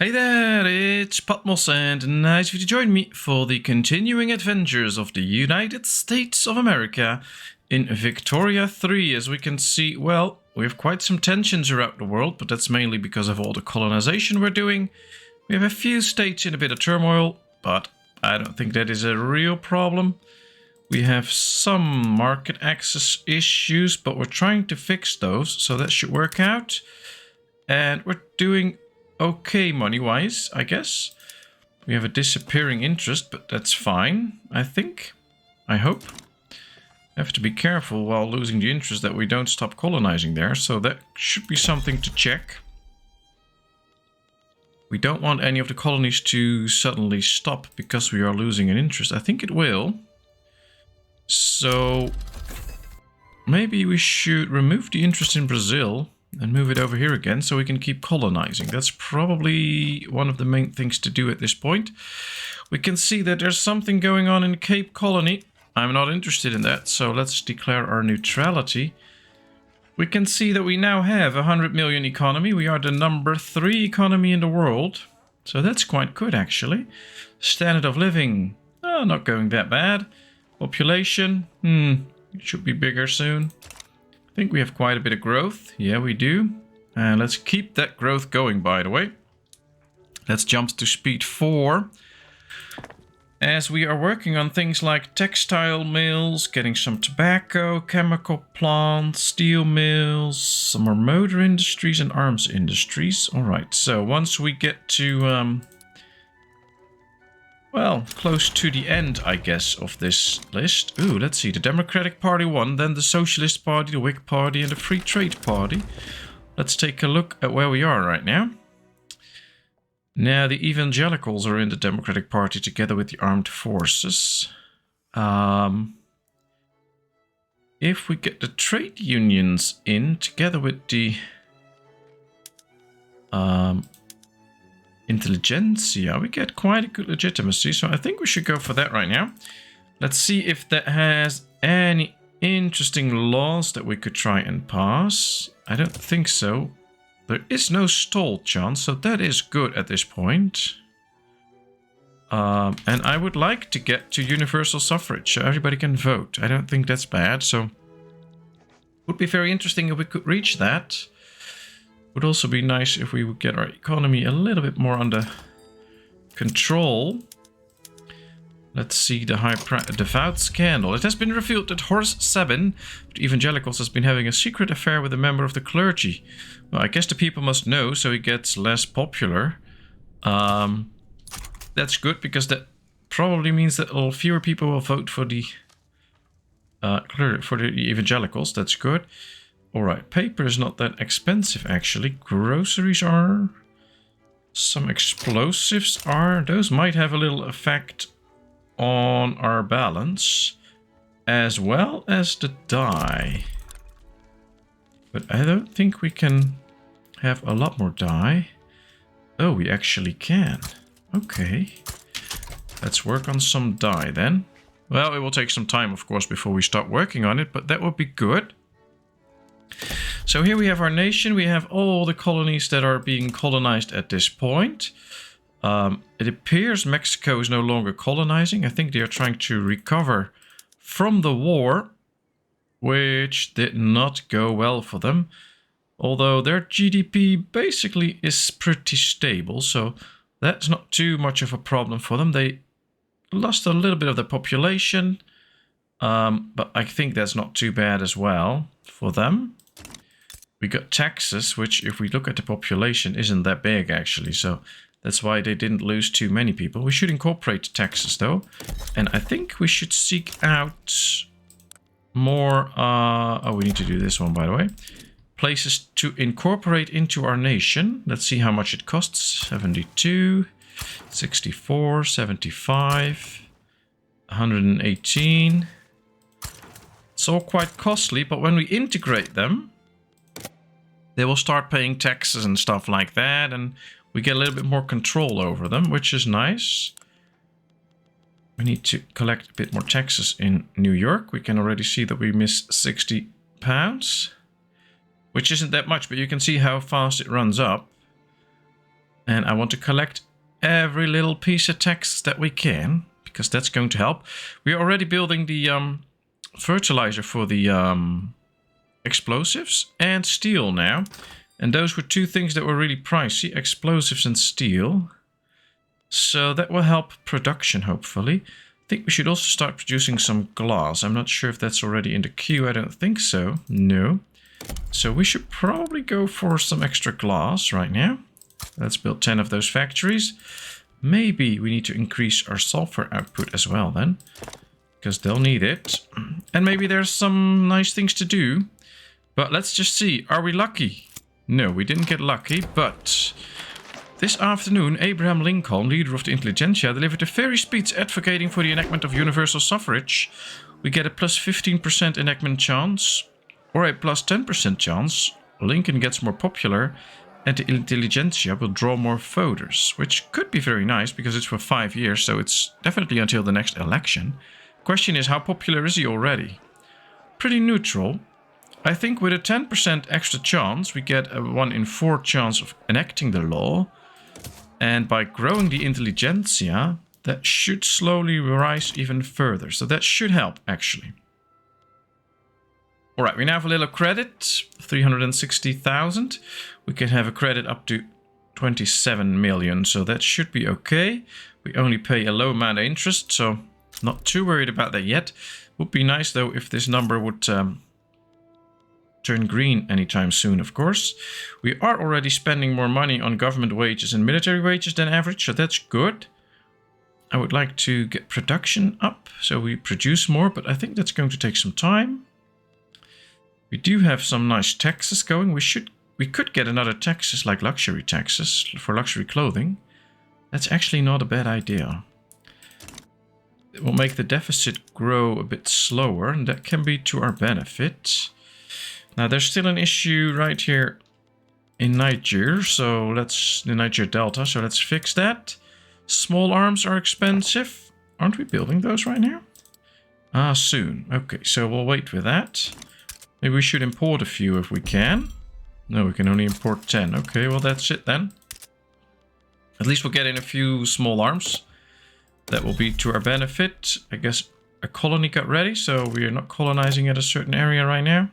Hey there, it's Patmos and nice of you to join me for the continuing adventures of the United States of America in Victoria 3. As we can see, well, we have quite some tensions around the world, but that's mainly because of all the colonization we're doing. We have a few states in a bit of turmoil, but I don't think that is a real problem. We have some market access issues, but we're trying to fix those, so that should work out. And we're doing okay money-wise, I guess. We have a disappearing interest, but that's fine, I think. I hope. I have to be careful while losing the interest that we don't stop colonizing there, so that should be something to check. We don't want any of the colonies to suddenly stop because we are losing an interest. I think it will. So maybe we should remove the interest in Brazil and move it over here again so we can keep colonizing. That's probably one of the main things to do at this point. We can see that there's something going on in Cape Colony. I'm not interested in that, so let's declare our neutrality. We can see that we now have a 100 million economy. We are the number 3 economy in the world. So that's quite good, actually. Standard of living, not going that bad. Population, it should be bigger soon. I think we have quite a bit of growth. Yeah, we do. And let's keep that growth going, by the way. Let's jump to speed 4. As we are working on things like textile mills, getting some tobacco, chemical plants, steel mills, some more motor industries and arms industries. All right, so once we get to, well, close to the end, I guess, of this list. Ooh, let's see. The Democratic Party won, then the Socialist Party, the Whig Party, and the Free Trade Party. Let's take a look at where we are right now. Now, the evangelicals are in the Democratic Party together with the armed forces. If we get the trade unions in together with the intelligentsia, we get quite a good legitimacy. So I think we should go for that right now. Let's see if that has any interesting laws that we could try and pass. I don't think so. There is no stall chance, so that is good at this point. And I would like to get to universal suffrage, so everybody can vote. I don't think that's bad, so it would be very interesting if we could reach that. Would also be nice if we would get our economy a little bit more under control. Let's see the devout scandal. It has been revealed that Horace Sabin, the evangelicals, has been having a secret affair with a member of the clergy. Well, I guess the people must know, so he gets less popular. That's good, because that probably means that fewer people will vote for the evangelicals. That's good. All right, paper is not that expensive, actually. Groceries are. Some explosives are. Those might have a little effect on our balance, as well as the dye. But I don't think we can have a lot more dye. Oh, we actually can. Okay. Let's work on some dye then. Well, it will take some time, of course, before we start working on it, but that would be good. So here we have our nation. We have all the colonies that are being colonized at this point. It appears Mexico is no longer colonizing. I think they are trying to recover from the war, which did not go well for them. Although their GDP basically is pretty stable, so that's not too much of a problem for them. They lost a little bit of the population, but I think that's not too bad as well for them. We got Texas, which, if we look at the population, isn't that big actually, so that's why they didn't lose too many people. We should incorporate Texas though, and I think we should seek out more, oh, we need to do this one, by the way. Places to incorporate into our nation. Let's see how much it costs. 72, 64, 75, 118. It's all quite costly, but when we integrate them, they will start paying taxes and stuff like that, and we get a little bit more control over them, which is nice. We need to collect a bit more taxes in New York. We can already see that we miss £60, which isn't that much, but you can see how fast it runs up. And I want to collect every little piece of text that we can, because that's going to help. We are already building the fertilizer for the explosives and steel now. And those were two things that were really pricey, explosives and steel. So that will help production, hopefully. I think we should also start producing some glass. I'm not sure if that's already in the queue. I don't think so. No. So we should probably go for some extra glass right now. Let's build 10 of those factories. Maybe we need to increase our sulfur output as well then, because they'll need it. And maybe there's some nice things to do. But let's just see. Are we lucky? No, we didn't get lucky, but this afternoon, Abraham Lincoln, leader of the intelligentsia, delivered a fairy speech advocating for the enactment of universal suffrage. We get a plus 15% enactment chance, or a plus 10% chance. Lincoln gets more popular, and the intelligentsia will draw more voters, which could be very nice because it's for 5 years, so it's definitely until the next election. Question is, how popular is he already? Pretty neutral. I think with a 10% extra chance, we get a 1 in 4 chance of enacting the law. And by growing the intelligentsia, that should slowly rise even further. So that should help, actually. Alright, we now have a little credit, 360,000. We can have a credit up to 27 million, so that should be okay. We only pay a low amount of interest, so not too worried about that yet. Would be nice, though, if this number would turn green anytime soon, of course. We are already spending more money on government wages and military wages than average, so that's good. I would like to get production up, so we produce more, but I think that's going to take some time. We do have some nice taxes going. We could get another taxes like luxury taxes for luxury clothing. That's actually not a bad idea. It will make the deficit grow a bit slower, and that can be to our benefit. Now there's still an issue right here in Niger, so the Niger Delta, so let's fix that. Small arms are expensive. Aren't we building those right now? Ah, soon. Okay, so we'll wait with that. Maybe we should import a few if we can. No, we can only import 10. Okay, well that's it then. At least we'll get in a few small arms. That will be to our benefit. I guess a colony got ready, so we are not colonizing at a certain area right now.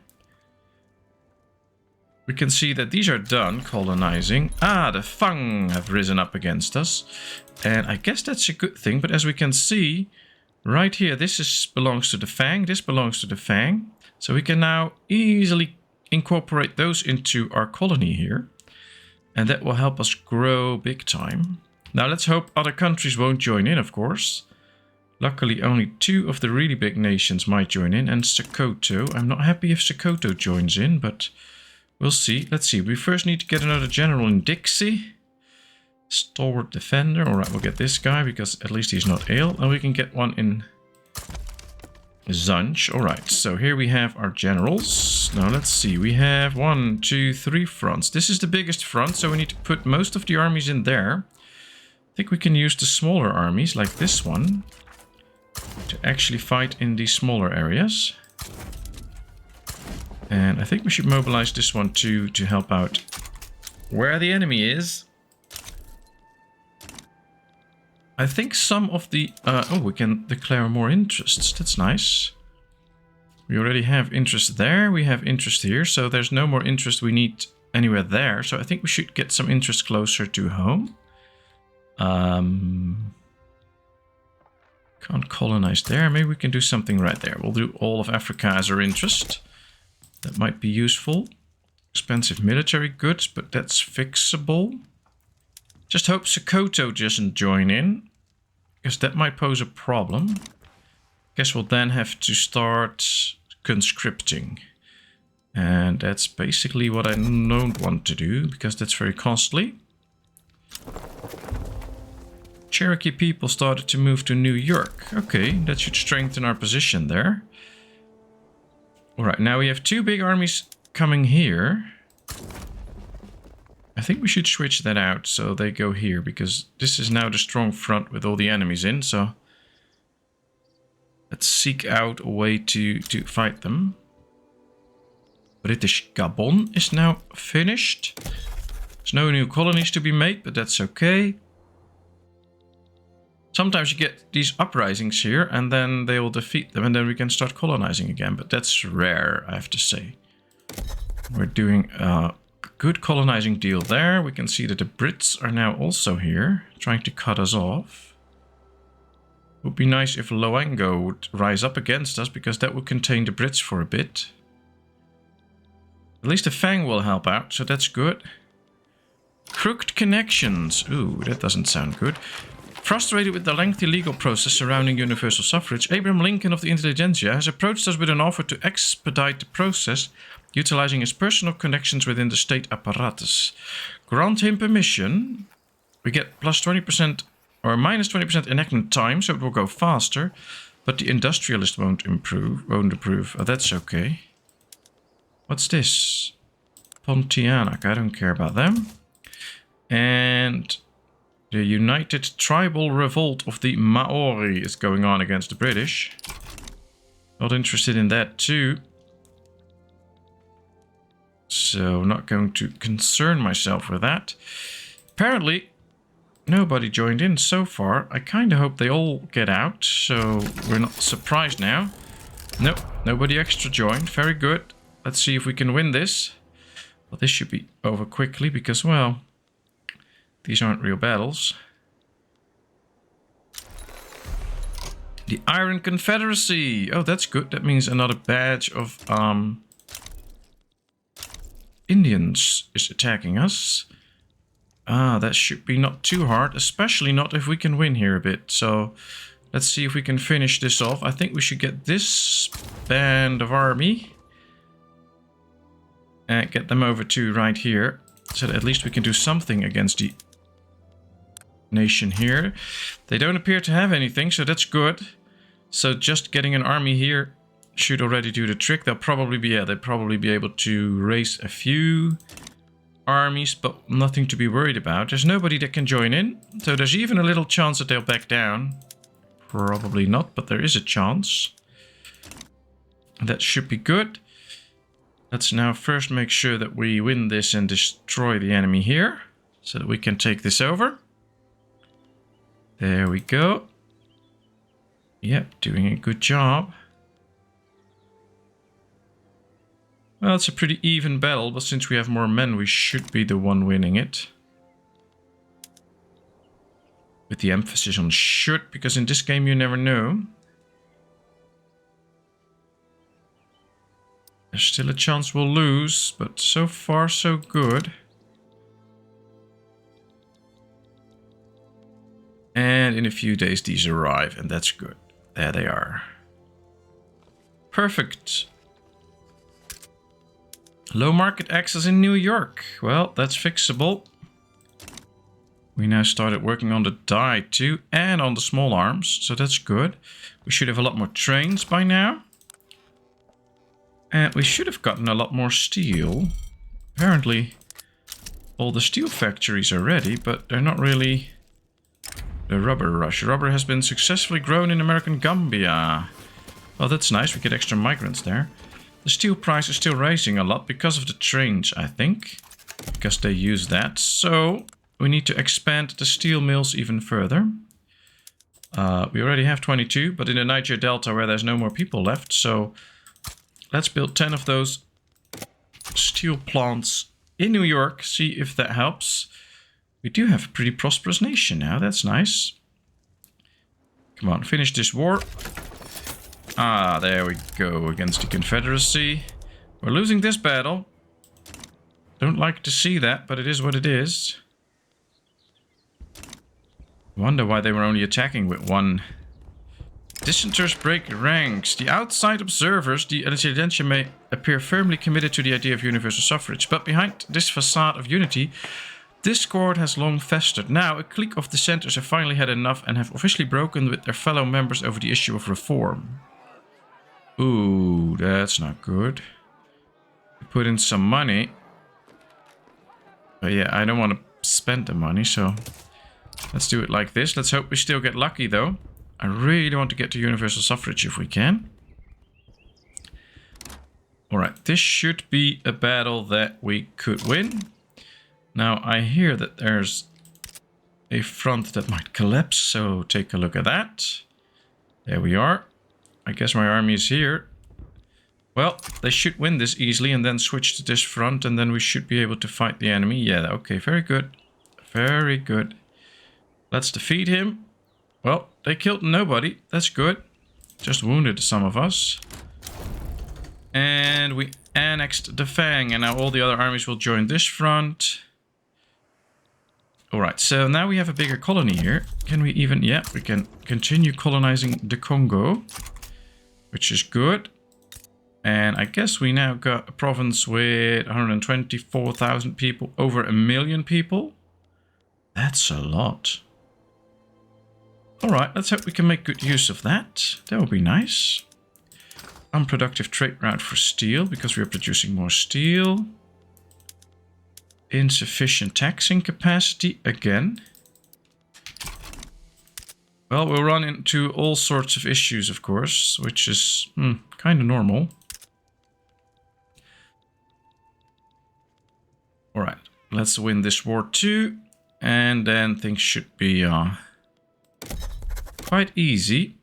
We can see that these are done colonizing. Ah, the Fang have risen up against us. And I guess that's a good thing, but as we can see, right here, this belongs to the Fang, this belongs to the Fang. So we can now easily incorporate those into our colony here. And that will help us grow big time. Now let's hope other countries won't join in, of course. Luckily only 2 of the really big nations might join in, and Sokoto. I'm not happy if Sokoto joins in, but we'll see. Let's see, we first need to get another general in Dixie. Stalwart defender. Alright, we'll get this guy because at least he's not ill. And we can get one in Zunch. Alright, so here we have our generals. Now let's see, we have 1, 2, 3 fronts. This is the biggest front, so we need to put most of the armies in there. I think we can use the smaller armies, like this one, to actually fight in these smaller areas. And I think we should mobilize this one too, to help out where the enemy is. I think some of the... oh, we can declare more interests. That's nice. We already have interest there. We have interest here. So there's no more interest we need anywhere there. So I think we should get some interest closer to home. Can't colonize there. Maybe we can do something right there. We'll do all of Africa as our interest. That might be useful. Expensive military goods, but that's fixable. Just hope Sokoto doesn't join in, because that might pose a problem. Guess we'll then have to start conscripting. And that's basically what I don't want to do, because that's very costly. Cherokee people started to move to New York. Okay, that should strengthen our position there. Alright, now we have 2 big armies coming here. I think we should switch that out so they go here, because this is now the strong front with all the enemies in, so let's seek out a way to fight them. British Gabon is now finished. There's no new colonies to be made, but that's okay. Sometimes you get these uprisings here, and then they will defeat them, and then we can start colonizing again. But that's rare, I have to say. We're doing a good colonizing deal there. We can see that the Brits are now also here, trying to cut us off. It would be nice if Loango would rise up against us, because that would contain the Brits for a bit. At least the Fang will help out, so that's good. Crooked connections. Ooh, that doesn't sound good. Frustrated with the lengthy legal process surrounding universal suffrage, Abraham Lincoln of the Intelligentsia has approached us with an offer to expedite the process, utilizing his personal connections within the state apparatus. Grant him permission. We get plus 20% or minus 20% enactment time, so it will go faster, but the industrialist won't approve. Oh, that's okay. What's this? Pontianak, I don't care about them. And the United Tribal Revolt of the Maori is going on against the British. Not interested in that too. So not going to concern myself with that. Apparently, nobody joined in so far. I kind of hope they all get out, so we're not surprised now. Nope, nobody extra joined. Very good. Let's see if we can win this. Well, this should be over quickly because, well, these aren't real battles. The Iron Confederacy. Oh, that's good. That means another badge of Indians is attacking us. Ah, that should be not too hard, especially not if we can win here a bit. So let's see if we can finish this off. I think we should get this band of army and get them over to right here, so that at least we can do something against the nation here. They don't appear to have anything, so that's good. So just getting an army here should already do the trick. They'll probably be, they'll probably be able to raise a few armies, but nothing to be worried about. There's nobody that can join in, so there's even a little chance that they'll back down. Probably not, but there is a chance. That should be good. Let's now first make sure that we win this and destroy the enemy here, so that we can take this over. There we go. Yep, doing a good job. Well, it's a pretty even battle, but since we have more men, we should be the one winning it. With the emphasis on should, because in this game you never know. There's still a chance we'll lose, but so far so good. And in a few days these arrive, and that's good. There they are. Perfect. Low market access in New York. Well, that's fixable. We now started working on the die too, and on the small arms, so that's good. We should have a lot more trains by now. And we should have gotten a lot more steel. Apparently, all the steel factories are ready, but they're not really the rubber rush. Rubber has been successfully grown in American Gambia. Well, that's nice. We get extra migrants there. The steel price is still rising a lot because of the trains, I think. Because they use that. So we need to expand the steel mills even further. We already have 22, but in the Niger Delta where there's no more people left. So let's build 10 of those steel plants in New York. See if that helps. We do have a pretty prosperous nation now. That's nice. Come on, finish this war. Ah, there we go, against the Confederacy. We're losing this battle. Don't like to see that, but it is what it is. Wonder why they were only attacking with one. Dissenters break ranks. The outside observers, the Intelligentsia, may appear firmly committed to the idea of universal suffrage, but behind this facade of unity, discord has long festered. Now, a clique of dissenters have finally had enough and have officially broken with their fellow members over the issue of reform. Ooh, that's not good. We put in some money. But yeah, I don't want to spend the money, so let's do it like this. Let's hope we still get lucky, though. I really want to get to universal suffrage if we can. Alright, this should be a battle that we could win. Now, I hear that there's a front that might collapse, so take a look at that. There we are. I guess my army is here. Well, they should win this easily and then switch to this front, and then we should be able to fight the enemy. Yeah, okay, very good. Very good. Let's defeat him. Well, they killed nobody. That's good. Just wounded some of us. And we annexed the Fang, and now all the other armies will join this front. Alright, so now we have a bigger colony here. Can we even... Yeah, we can continue colonizing the Congo, which is good. And I guess we now got a province with 124,000 people, over 1 million people. That's a lot. Alright, let's hope we can make good use of that. That would be nice. Unproductive trade route for steel, because we are producing more steel. Insufficient taxing capacity again. Well, we'll run into all sorts of issues, of course, which is kind of normal. Alright, let's win this war too, and then things should be quite easy.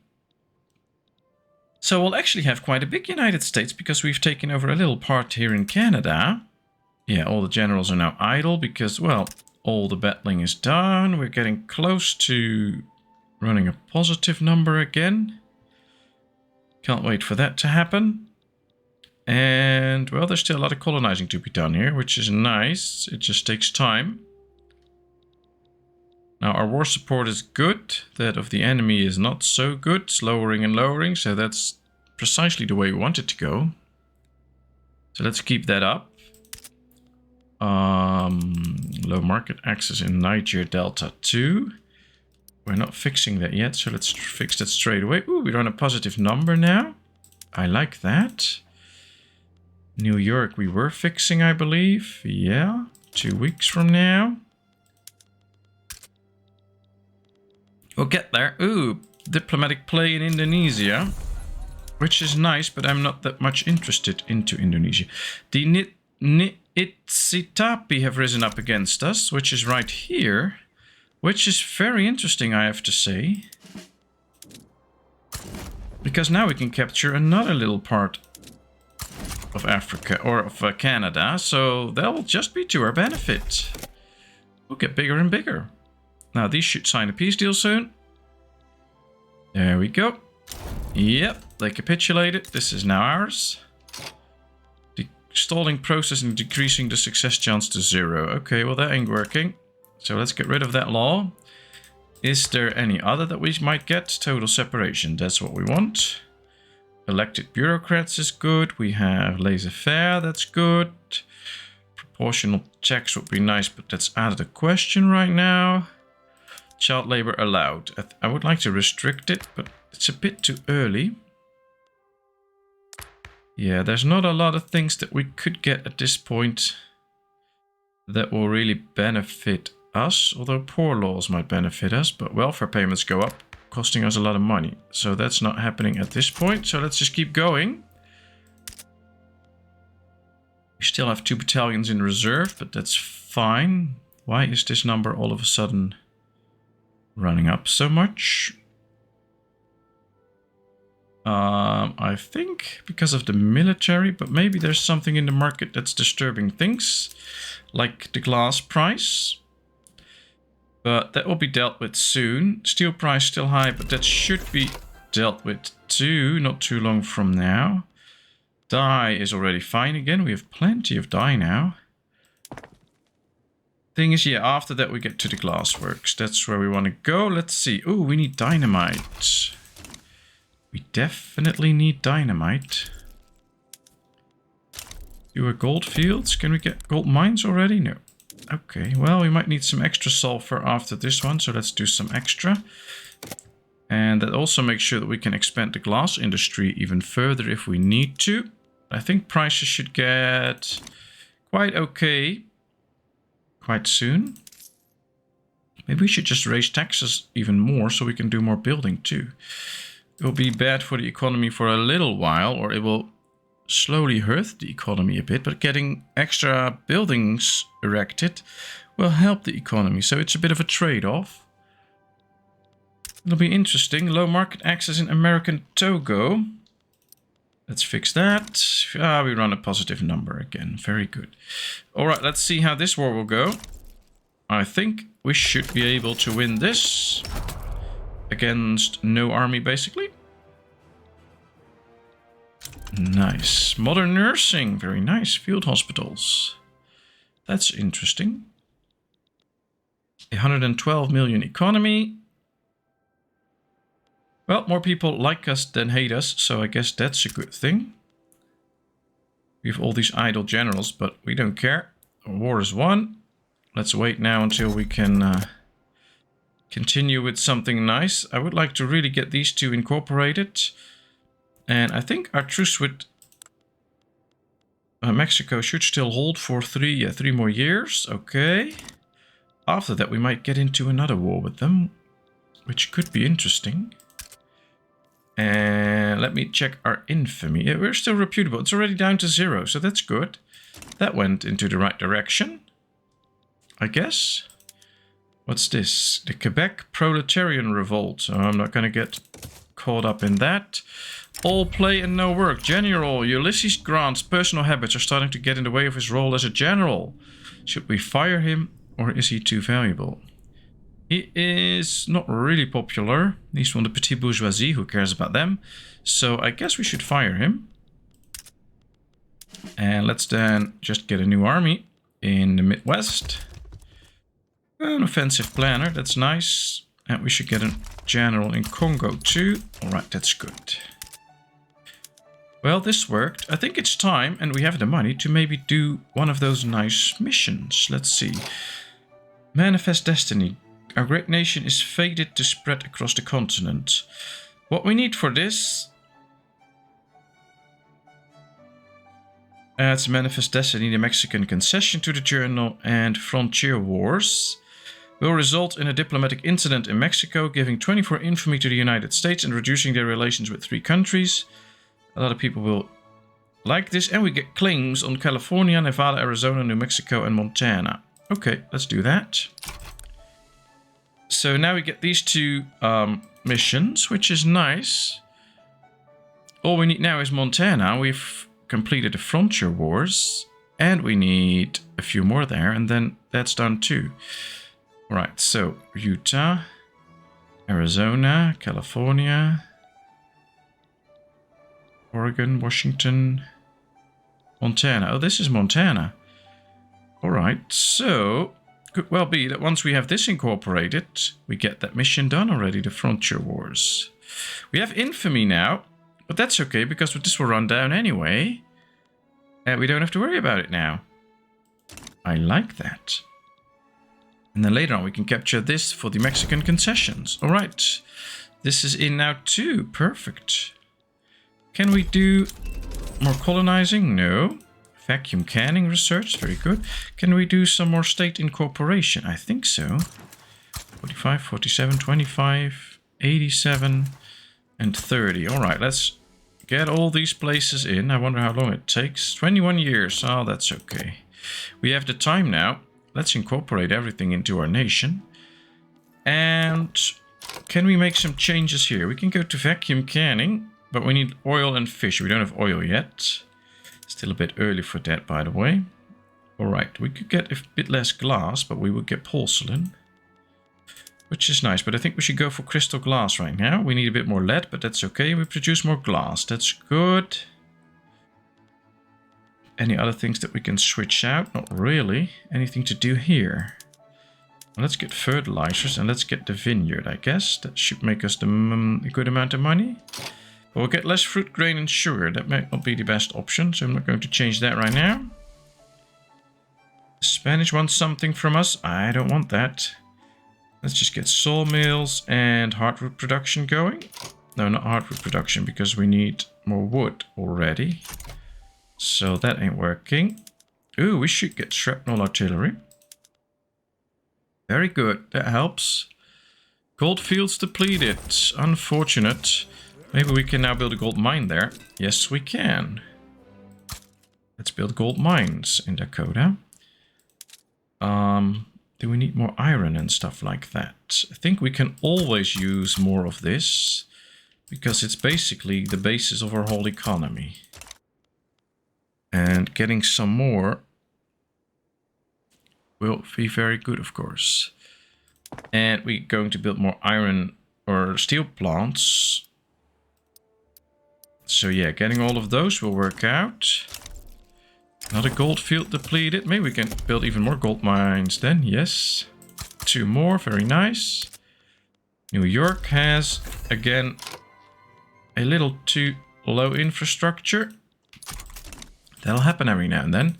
So we'll actually have quite a big United States, because we've taken over a little part here in Canada. Yeah, all the generals are now idle because, well, all the battling is done. We're getting close to running a positive number again. Can't wait for that to happen. And, well, there's still a lot of colonizing to be done here, which is nice. It just takes time. Now, our war support is good. That of the enemy is not so good. It's lowering and lowering, so that's precisely the way we want it to go. So let's keep that up. Low market access in Niger Delta 2. We're not fixing that yet, so let's fix that straight away. Ooh, we're on a positive number now. I like that. New York we were fixing, I believe. Yeah, 2 weeks from now. We'll get there. Ooh, diplomatic play in Indonesia. Which is nice, but I'm not that much interested into Indonesia. The Itsitapi have risen up against us, which is right here. Which is very interesting, I have to say. Because now we can capture another little part of Africa, or of Canada, so that will just be to our benefit. We'll get bigger and bigger. Now, these should sign a peace deal soon. There we go. Yep, they capitulated. This is now ours. The stalling process and decreasing the success chance to 0. Okay, well, that ain't working. So let's get rid of that law. Is there any other that we might get? Total separation, that's what we want. Elected bureaucrats is good. We have laissez-faire, that's good. Proportional tax would be nice, but that's out of the question right now. Child labor allowed. I would like to restrict it, but it's a bit too early. Yeah, there's not a lot of things that we could get at this point that will really benefit us. Although poor laws might benefit us, but welfare payments go up, costing us a lot of money. So that's not happening at this point. So let's just keep going. We still have 2 battalions in reserve, but that's fine. Why is this number all of a sudden running up so much? I think because of the military, but maybe there's something in the market that's disturbing things, like the glass price. But that will be dealt with soon. Steel price still high, but that should be dealt with too, not too long from now. Dye is already fine again. We have plenty of dye now. Thing is, yeah, after that we get to the glassworks. That's where we want to go. Let's see. Oh, we need dynamite. We definitely need dynamite. Fewer gold fields. Can we get gold mines already? No. Okay, well, we might need some extra sulfur after this one, so let's do some extra. And that also makes sure that we can expand the glass industry even further if we need to. I think prices should get quite okay quite soon. Maybe we should just raise taxes even more so we can do more building too. It will be bad for the economy for a little while, or it will slowly hurt the economy a bit, but getting extra buildings erected will help the economy. So it's a bit of a trade-off. It'll be interesting. Low market access in American Togo. Let's fix that. We run a positive number again. Very good. All right, let's see how this war will go. I think we should be able to win this. Against no army, basically. Nice. Modern nursing. Very nice. Field hospitals. That's interesting. 112 million economy. Well, more people like us than hate us, so I guess that's a good thing. We have all these idle generals, but we don't care. War is won. Let's wait now until we can continue with something nice. I would like to really get these two incorporated. And I think our truce with Mexico should still hold for three more years. Okay. After that, we might get into another war with them, which could be interesting. And let me check our infamy. Yeah, we're still reputable. It's already down to 0, so that's good. That went into the right direction, I guess. What's this? The Quebec Proletarian Revolt. Oh, I'm not going to get caught up in that. All play and no work. General Ulysses Grant's personal habits are starting to get in the way of his role as a general. Should we fire him, or is he too valuable? He is not really popular. He's from the petite bourgeoisie. Who cares about them? So I guess we should fire him. And let's then just get a new army in the Midwest. An offensive planner. That's nice. And we should get a general in Congo too. Alright, that's good. Well, this worked. I think it's time, and we have the money, to maybe do one of those nice missions. Let's see. Manifest Destiny. Our great nation is fated to spread across the continent. What we need for this... Adds Manifest Destiny, the Mexican concession to the journal, and Frontier Wars. Will result in a diplomatic incident in Mexico, giving 24 infamy to the United States and reducing their relations with 3 countries. A lot of people will like this. And we get claims on California, Nevada, Arizona, New Mexico, and Montana. Okay, let's do that. So now we get these 2 missions, which is nice. All we need now is Montana. We've completed the Frontier Wars. And we need a few more there. And then that's done too. Right, so Utah, Arizona, California, Oregon, Washington, Montana. Oh, this is Montana. Alright, so could well be that once we have this incorporated, we get that mission done already, the Frontier Wars. We have infamy now, but that's okay because this will run down anyway. And we don't have to worry about it now. I like that. And then later on we can capture this for the Mexican concessions. Alright, this is in now too. Perfect. Can we do more colonizing? No. Vacuum canning research. Very good. Can we do some more state incorporation? I think so. 45, 47, 25, 87, and 30. Alright, let's get all these places in. I wonder how long it takes. 21 years. Oh, that's okay. We have the time now. Let's incorporate everything into our nation. And can we make some changes here? We can go to vacuum canning, but we need oil and fish. We don't have oil yet. Still a bit early for that, by the way. Alright, we could get a bit less glass, but we would get porcelain. Which is nice, but I think we should go for crystal glass right now. We need a bit more lead, but that's okay. We produce more glass. That's good. Any other things that we can switch out? Not really. Anything to do here? Well, let's get fertilizers and let's get the vineyard, I guess. That should make us a good amount of money. But we'll get less fruit, grain, and sugar. That might not be the best option, so I'm not going to change that right now. The Spanish want something from us. I don't want that. Let's just get sawmills and hardwood production going. No, not hardwood production, because we need more wood already. So that ain't working. Ooh, we should get shrapnel artillery. Very good, that helps. Gold fields depleted. Unfortunate. Maybe we can now build a gold mine there. Yes, we can. Let's build gold mines in Dakota. Do we need more iron and stuff like that? I think we can always use more of this, because it's basically the basis of our whole economy. And getting some more will be very good, of course. And we're going to build more iron or steel plants. So yeah, getting all of those will work out. Another gold field depleted. Maybe we can build even more gold mines then. Yes. 2 more. Very nice. New York has, again, a little too low infrastructure. That'll happen every now and then.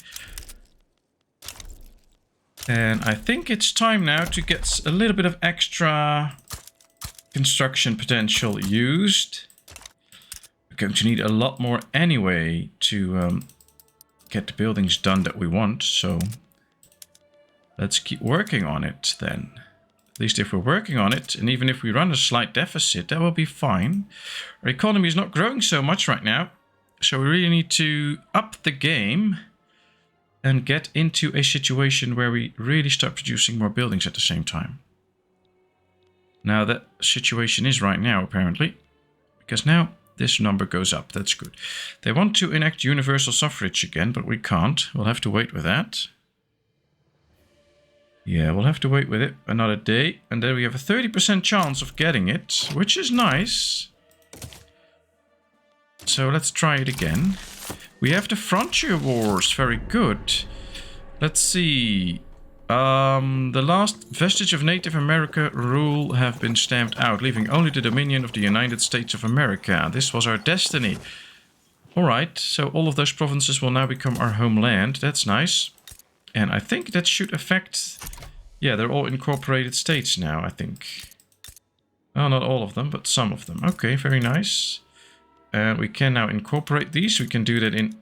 And I think it's time now to get a little bit of extra construction potential used. We're going to need a lot more anyway to get the buildings done that we want. So let's keep working on it then. At least if we're working on it, and even if we run a slight deficit, that will be fine. Our economy is not growing so much right now. So we really need to up the game and get into a situation where we really start producing more buildings at the same time. Now that situation is right now, apparently. Because now this number goes up. That's good. They want to enact universal suffrage again, but we can't. We'll have to wait with that. Yeah, we'll have to wait with it another day. And then we have a 30% chance of getting it, which is nice. So let's try it again. We have the frontier wars. Very good. Let's see. The last vestige of Native America rule have been stamped out, leaving only the dominion of the United States of America. This was our destiny. Alright, so all of those provinces will now become our homeland. That's nice. And I think that should affect... Yeah, they're all incorporated states now, I think. Well, not all of them, but some of them. Okay, very nice. We can now incorporate these. We can do that in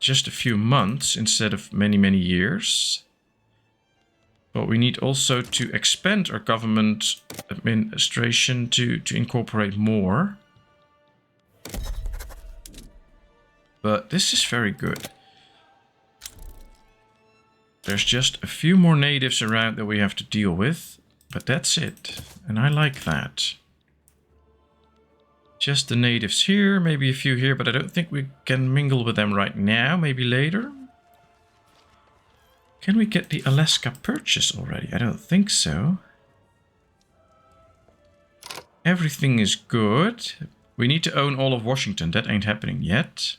just a few months instead of many, many years. But we need also to expand our government administration to incorporate more. But this is very good. There's just a few more natives around that we have to deal with. But that's it. And I like that. Just the natives here, maybe a few here, but I don't think we can mingle with them right now. Maybe later. Can we get the Alaska Purchase already? I don't think so. Everything is good. We need to own all of Washington. That ain't happening yet.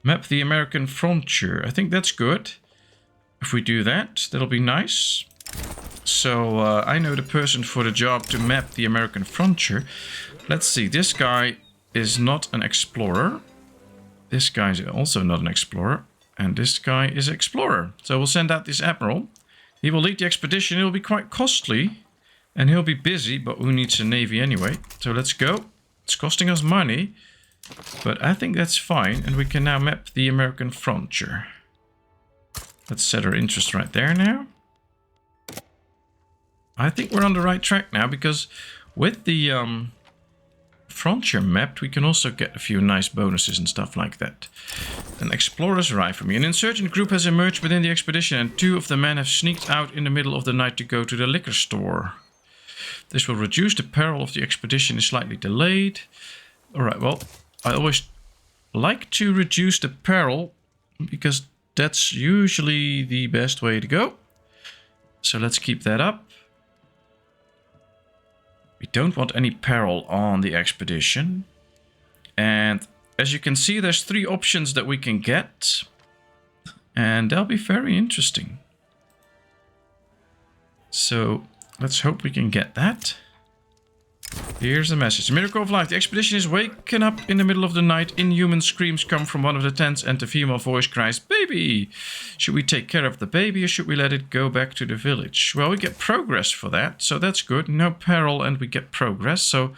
Map the American frontier. I think that's good. If we do that, that'll be nice. So I know the person for the job to map the American frontier. Let's see, this guy is not an explorer. This guy is also not an explorer. And this guy is an explorer. So we'll send out this admiral. He will lead the expedition. It'll be quite costly. And he'll be busy, but who needs a navy anyway? So let's go. It's costing us money. But I think that's fine. And we can now map the American frontier. Let's set our interest right there now. I think we're on the right track now, because with the frontier mapped, we can also get a few nice bonuses and stuff like that. An explorer's rifle. An insurgent group has emerged within the expedition, and 2 of the men have sneaked out in the middle of the night to go to the liquor store. This will reduce the peril of the expedition is slightly delayed. Alright, well, I always like to reduce the peril, because that's usually the best way to go. So let's keep that up. We don't want any peril on the expedition. And as you can see, there's 3 options that we can get. And they'll be very interesting. So let's hope we can get that. Here's the message. Miracle of life. The expedition is waken up in the middle of the night. Inhuman screams come from one of the tents and the female voice cries, "Baby!" Should we take care of the baby or should we let it go back to the village? Well, we get progress for that, so that's good. No peril and we get progress. So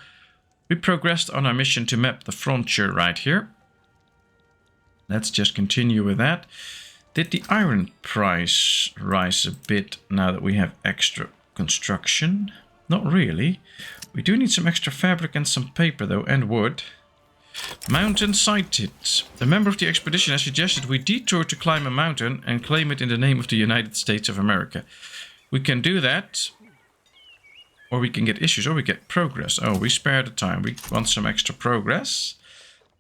we progressed on our mission to map the frontier right here. Let's just continue with that. Did the iron price rise a bit now that we have extra construction? Not really. We do need some extra fabric and some paper though, and wood. Mountain sighted. A member of the expedition has suggested we detour to climb a mountain and claim it in the name of the United States of America. We can do that. Or we can get issues, or we get progress. Oh, we spare the time. We want some extra progress.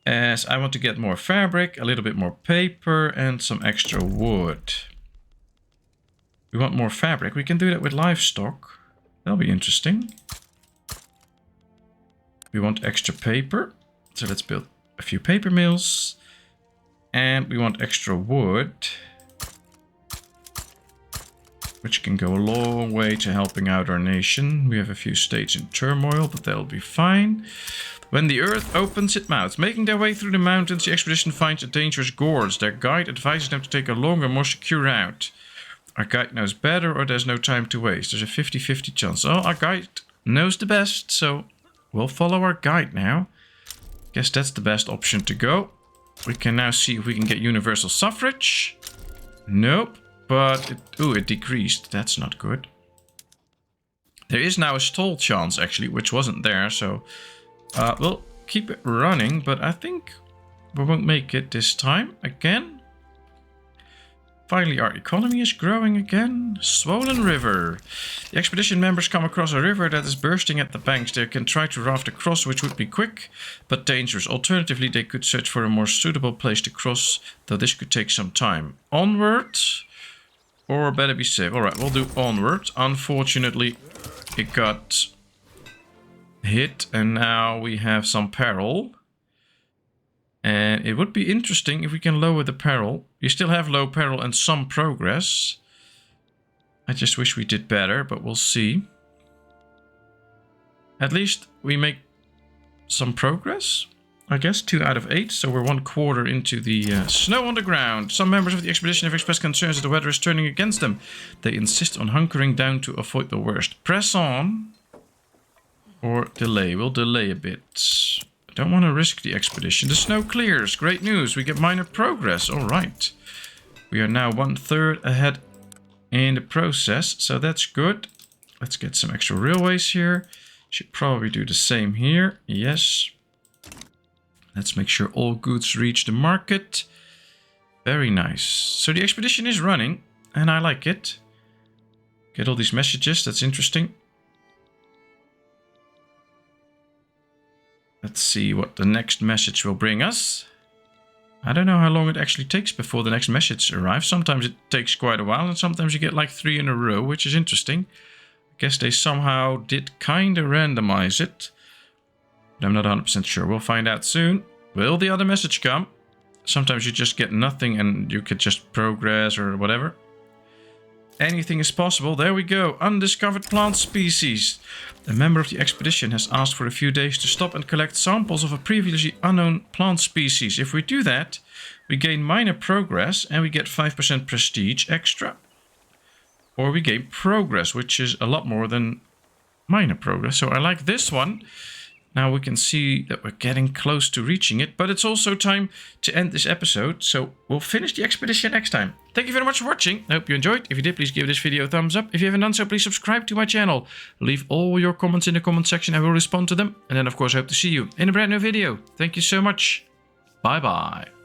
As I want to get more fabric, a little bit more paper, and some extra wood. We want more fabric. We can do that with livestock. That'll be interesting. We want extra paper. So let's build a few paper mills. And we want extra wood. Which can go a long way to helping out our nation. We have a few states in turmoil, but that'll be fine. When the earth opens its mouth, making their way through the mountains, the expedition finds a dangerous gorge. Their guide advises them to take a longer, more secure route. Our guide knows better, or there's no time to waste. There's a 50-50 chance. Oh, our guide knows the best, so we'll follow our guide now. Guess that's the best option to go. We can now see if we can get universal suffrage. Nope. But, it decreased. That's not good. There is now a stall chance, actually, which wasn't there. So, we'll keep it running. But I think we won't make it this time again. Finally, our economy is growing again. Swollen river. The expedition members come across a river that is bursting at the banks. They can try to raft across, which would be quick, but dangerous. Alternatively, they could search for a more suitable place to cross, though this could take some time. Onward. Or better be safe. Alright, we'll do onward. Unfortunately, it got hit and now we have some peril. And it would be interesting if we can lower the peril. You still have low peril and some progress. I just wish we did better, but we'll see. At least we make some progress. I guess 2 out of 8, so we're 1/4 into the snow on the ground. Some members of the expedition have expressed concerns that the weather is turning against them. They insist on hunkering down to avoid the worst. Press on. Or delay. We'll delay a bit. I don't want to risk the expedition. The snow clears. Great news. We get minor progress. Alright. We are now 1/3 ahead in the process, so that's good. Let's get some extra railways here. Should probably do the same here. Yes. Let's make sure all goods reach the market. Very nice. So the expedition is running, and I like it. Get all these messages, that's interesting. Let's see what the next message will bring us. I don't know how long it actually takes before the next message arrives. Sometimes it takes quite a while, and sometimes you get like 3 in a row, which is interesting. I guess they somehow did kind of randomize it. I'm not 100% sure. We'll find out soon. Will the other message come? Sometimes you just get nothing and you could just progress or whatever. Anything is possible. There we go. Undiscovered plant species. A member of the expedition has asked for a few days to stop and collect samples of a previously unknown plant species. If we do that, we gain minor progress and we get 5% prestige extra. Or we gain progress, which is a lot more than minor progress. So I like this one. Now we can see that we're getting close to reaching it, but it's also time to end this episode, so we'll finish the expedition next time. Thank you very much for watching. I hope you enjoyed. If you did, please give this video a thumbs up. If you haven't done so, please subscribe to my channel. Leave all your comments in the comment section. I will respond to them. And then, of course, I hope to see you in a brand new video. Thank you so much. Bye-bye.